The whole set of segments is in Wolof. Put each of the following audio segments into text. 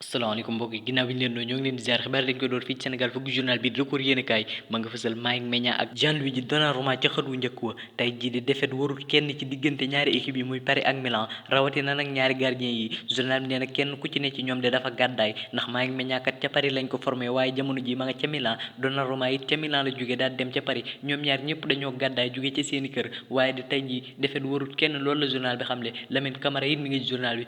asalaamaaleykum mbokk yi ginnaaw bi ñu leen doon ñoo ngi leen di ziar xibaar dañ ko door fii ci Sénégal fukki journal bi record yéenekaay ma nga fësal Malick Maignan ak Gianluigi Donnarumma ca xët wu njëkk wa tey jii di défaite warul kenn ci diggante ñaari équipe yi muy Paris ak Milan rawatina nag ñaari gardien yi journal bi nee na kenn ku ci ne ci ñoom de dafa gàddaay ndax Malick Maignan kat ca Paris lañ ko formé waaye jamono ji ma nga ca Milan Donnarumma it ca Milan la jóge daal dem ca Paris ñoom ñaar ñëpp dañoo gàddaay jóge ci seeni kër waaye di tey jii défaite warul kenn loolu la journal bi xamle Lamine Camara it mi ngi journal bi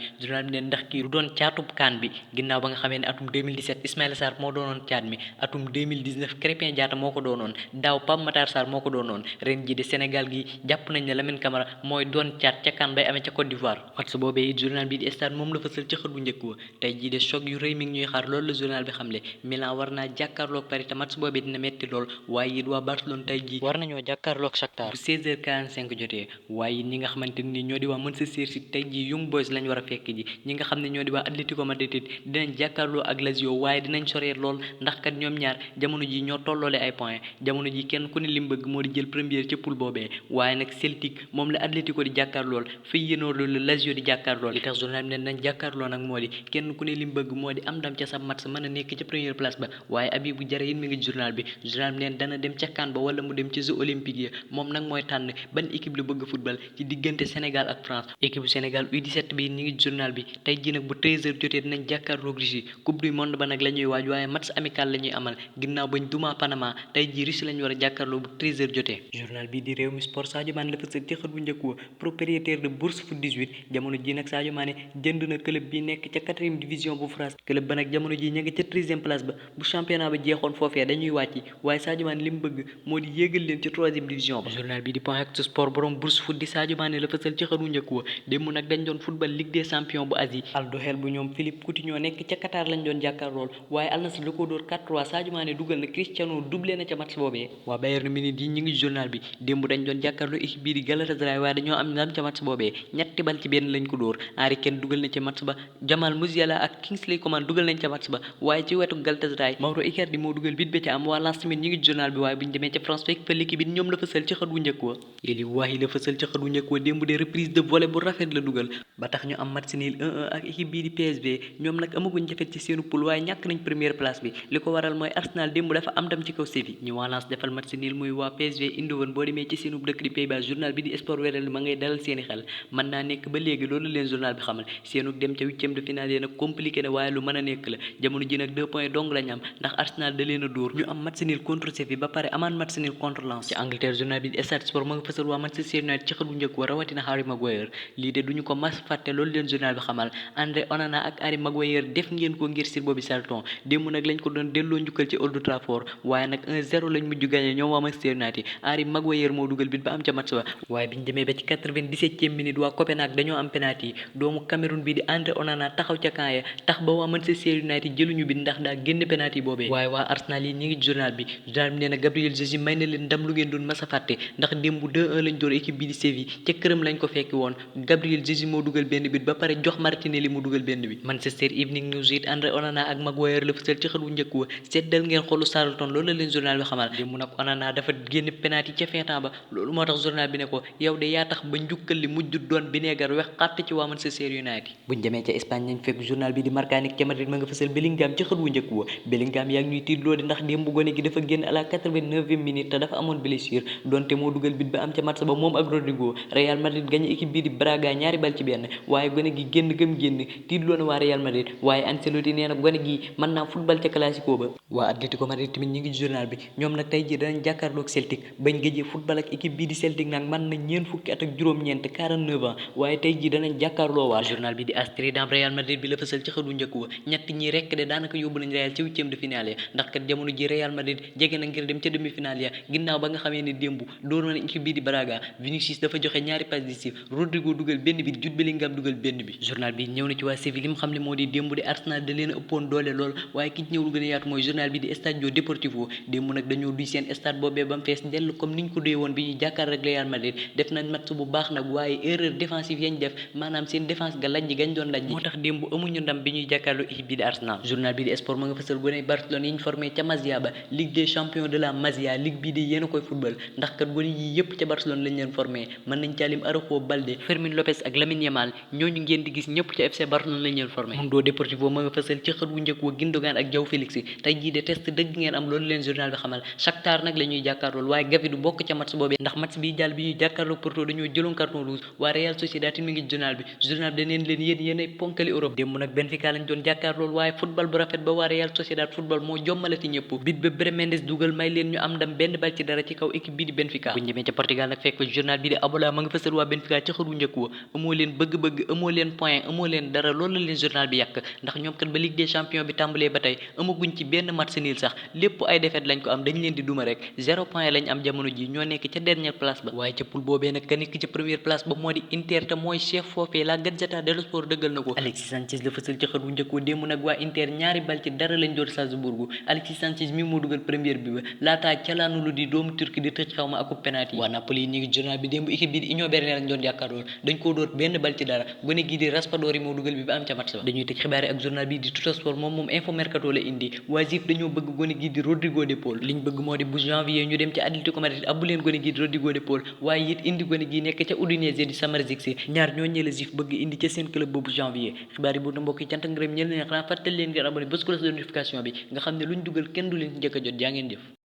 ne ndax kii du doon caatub kaan bi ginnaaw ba nga xamee ne atum 2017 Ismaïla Sarr moo doonoon caat mi atum 2019 Krépin Diatta moo ko doonoon daaw Pape Matar Sarr moo ko doonoon ren ji di Sénégal gi jàpp nañ ne Lamine Camara mooy doon caat ca kan bay amee ca Côte d'Ivoire match boobee it journal bi di Stade moom la fësal ci xët bu njëkk wa tey jii de choc yu rëy mi ngi ñuy xaar loolu la journal bi xamle Milan war naa jàkkaarloog Paris te match boobee dina metti lool waaye it waa Barcelone tey jii war nañoo jàkkaarloog Shakhtar bu 16h45 jotee waaye it ñi nga xamante ni ñoo di waa Manchester City tey jii Young Boys lañ war a fekk ji ñi nga xam ne ñoo di waa Atlético Madrid dinañ jàkkaarloo ak Lazio waaye dinañ soree lool ndax kat ñoom ñaar jamono ji ñoo tolloole ay points jamono ji kenn ku ne lim bëgg moo di jël première ca poule boobee waaye nag Celtic moom la Atlético di jàkkaarlool Feyenoord loolu Lazio di jàkkaarlool li tax journal bi ne nañ jàkkaarloo nag moo di kenn ku ne lim bëgg moo di am ndam ca sa match mën a nekk ca première place ba waaye Habibou Diarra it mi ngi journal bi neen dana dem ca CAN ba wala mu dem ci Jeux olympiques yi moom nag mooy tànn ban équipe la bëgg football ci diggante Sénégal ak France équipe bu Sénégal U17 bi ñi ngi journal bi tey ji nag bu 13h jotee dinañ jàkkaarloog Russie coupe du monde ba nag la ñuy waaj waaye match amical la ñuy amal ginnaaw bañ duma Panama tey ji Russie lañ war a jàkkaarloo bu 13h jotee journal bi di réew mi sport Sadio Mané la fësal ci xët bu njëkk wa propriétaire de Bourse Foot 18 jamono ji nag Sadio Mané jënd na club bi nekk ca 4e division bu France club ba nag jamono ji ña ngi ca 13e place ba bu championnat ba jeexoon foofee dañuy wàcc waaye Sadio Mané li mu bëgg moo di yéegal leen ci 3e division ba journal bi di Point Actu Sport borom Bourse Foot di Sadio Mané la fësal ci xët bu njëkk wa démb nag dañ doon football Ligue des champions bu Asie Al Dohel bu ñoom Philippe Coutinho nekk ca Qatar lañ doon jàkkaarlool waaye Al Nassr da ko dóor 4-3 Sadio Mané dugal na Cristiano doublé na ca match boobee waa Bayern Munich yi ñi ngi journal bi démb dañ doon jàkkaarloo équipe bii di Galatasaray waaye dañoo am ndam ca match boobee ñetti bal ci benn lañ ko dóor Harry Kane dugal na ca match ba Jamal Musiala ak Kingsley Coman dugal nañ ca match ba waaye ci wetu Galatasaray Mauro Icardi moo dugal bit ba ca am waa Lens tamit ñi ngi journal bi waaye bu ñu demee ca France fekk fa l'équipe bi ñoom la fësal ci xët wu njëkk wa Eli Wahi la fësal ci xët wu njëkk wa démb de reprise de volée bu rafet la dugal ba tax ñu am match nul 1-1 ak équipe bii di PSV ñoom nag amaguñ jafet ci seenu poule waaye ñàkk nañ première place bi li ko waral mooy Arsenal démb dafa am ndam ci kaw Séville ñu waa Lens defal match nul muy waa PSV Eindhoven boo demee ci seenu dëkk di Pays-Bas journal bi di sport wéral ma ngay dalal seeni xel mën naa nekk ba léegi loolu leen journal bi xamal seenu dem ca 8e de finale nag compliqué na waaye lu mën a nekk la jamono ji nag 2 points dong lañ am ndax Arsenal da leen a dóor ñu am match nul contre Séville ba pare amaan match nul contre Lens ci Angleterre journal bi di Stade Sport ma nga fësal waa Manchester United ci xët bu njëkk wa rawatina Harry Maguire lii de duñu ko mas fàtte loolu leen journal bi xamal André Onana ak Harry Maguire def ngeen ko ngir Sir Bobby Charlton démb nag lañ ko doon delloo njukkal ci Old Trafford waaye nag 1-0 lañ mujj gagné ñoom waa Manchester United Harry Maguire moo dugal bit ba am ca match ba waaye biñ demee ba ci 97e minute waa Copenhague dañoo am penalty doomu Cameroun bi di André Onana taxaw ca camp ya tax ba waa Manchester United jëluñu bit ndax daa génn penalty boobee waaye waa Arsenal yi ñi ngi journal bi nee na Gabriel Jesus may na leen ndam lu ngeen doon mas a fàtte ndax démb 2-1 lañ door équipe bi di Séville ca këram lañ ko fekki woon Gabriel Jesus moo dugal benn bit ba pare jox Martinelli mu dugal benn bi Manchester Evening News it André Onana ak Maguire la fësal ci xët wu njëkk wa seddal ngeen xolu Charlton loolu la leen journal bi xamal démb nag Onana dafa génn penalty ca fin-temps ba loolu moo tax journal bi ne ko yow de yaa tax ba njukkal li mujj doon bineegar wex xàtt ci waa Manchester United buñ demee ca Espagne nañ fekk journal bi di Marca nekk ca Madrid ma nga fësal Bellingham ci xët wu njëkk wa Bellingham yaa ngi ñuy tiitloo di ndax démb gone gi dafa génn à la 89e minute te dafa amoon blessure donte moo dugal bit ba am ca match ba moom ak Rodrigo Real Madrid gagné équipe bii di Braga ñaari bal ci benn waaye gone gi génn gëm génn tiitloo na waa Real Madrid waaye Ancelotti nee na gone gi mën naa football ca Clasico ba waa Atlético Madrid tamit ñi ngi journal bi ñoom nag tey jii danañ jàkkaarloog Celtic bañ gëjee football ak équipe bii di Celtic nag mën na ñeen fukki at ak juróom-ñeent 49 ans waaye tey jii danañ jàkkaarloo waa journal bi di AS dam Real Madrid bi la fësal ci xëdu njëkk wa ñett ñi rekk de daanaka yóbbu nañ Real ci 8e de finale ya ndax kat jamono ji Real Madrid jege na ngir dem ca demi-finale ya ginnaaw ba nga xamee ne démb door na équipe bii di Braga Vinicius dafa joxe ñaari passe décisive Rodrigo dugal benn bi Jude Bellingham dugal benn bi journal bi ñëw na ci waa Séville li mu xam ne moo di démb di Arsenal da leen a ëppoon doole lool waaye ki ci ñëw lu gën a yaatu mooy journal bi di Stadio Deportivo démb nag dañoo duy seen stade boobee ba mu fees dell comme niñ ko dee woon bi ñuy jàkkaar rek Real Madrid def nañ match bu baax nag waaye erreur défensive yañ def maanaam seen défense ga lajj gañ doon lajj moo tax démb amuñu ndam bi ñuy jàkkaarloo équipe bi di Arsenal journal bi di Sport ma nga fësal gone Barcelone yi ñu formé ca Masia ba Ligue des champions de la Masia ligue bii di yéen a koy football ndax kat gone yi yépp ca Barcelone lañ leen formé mën nañ caalim Araujo Balde Fermin Lopez ak Lamine Yamal ñooñu ngeen di gis ñëpp ca FC Barcelone lañ leen formé Mundo Deportivo ma nga fësal ci xët wu njëkk wa Gundogan ak João Félix tey jii de test dëgg ngeen am loolu leen journal bi xamal Shakhtar nag la ñuy jàkkaarlool waaye Gavi du bokk ca match boobee ndax match bi jàll bi ñuy jàkkaarloo Porto dañoo jëloon carton rouge waa Real Sociedad mi ngi journal bi daneen leen yéenay ponkali Europe démb nag Benfica lañ doon jàkkaarlool waaye football bu rafet ba waa Real Sociedad football moo jommalati ñëpp bit ba Brahim Mendes dugal may leen ñu am ndam benn bal ci dara ci kaw équipe bii di Benfica buñ demee ca Portugal nag fekk journal bi di Abola ma nga fësal waa Benfica ci xëru njëkk wa amoo leen bëgg-bëgg amoo leen point amoo leen dara loolu la leen journal bi yàq ndax ñoom kat ba Ligue des Champions bi tàmbalee ba tey amaguñ ci benn match nul sax lépp ay défaite lañ ko am dañ leen di duma rek 0 point lañ am jamono ji ñoo nekk ca dernière place ba waaye ca poule boobee nag ka nekk ca première place ba moo di Inter te mooy chef foofee la Gazzetta dello Sport dëggal na ko Alexis Sanchez la fësal ci xët wu njëkk wa démb nag waa Inter ñaari bal ci dara lañ door Salzbourg Alexis Sanchez mi moo dugal première bi ba laataa Calhanoglu di doomu Turki di tëj xaw ma akub penalty waa Napoli ñi ngi journal bi démb équipe bi di Union Berlin lañ doon jàkkaarlool dañ koo door benn bal ci dara gone gii di Raspadori moo dugal bi ba am ca match ba dañuy tëj xibaar yi ak journal bi di Tuttosport moom info mercato la indi waa Juve dañoo bëgg gone gii di Rodrigo de Paul liñ bëgg moo di bu janvier ñu dem ci Atlético Madrid abbu leen gone gii di Rodrigo de Paul waaye it indi gone gii nekk ca Udinese di Samardžić ñaar ñoo ñëla Juve bëgg indi ca seen club boobu janvier xibaar yi bu na mbokk yi cant ak ngërëm ñeel leen xanaa fàttali leen ngeen abonné bës cloche de notification bi nga xam ne luñ dugal kenn du leen njëkk a jot jaa ngeen jëf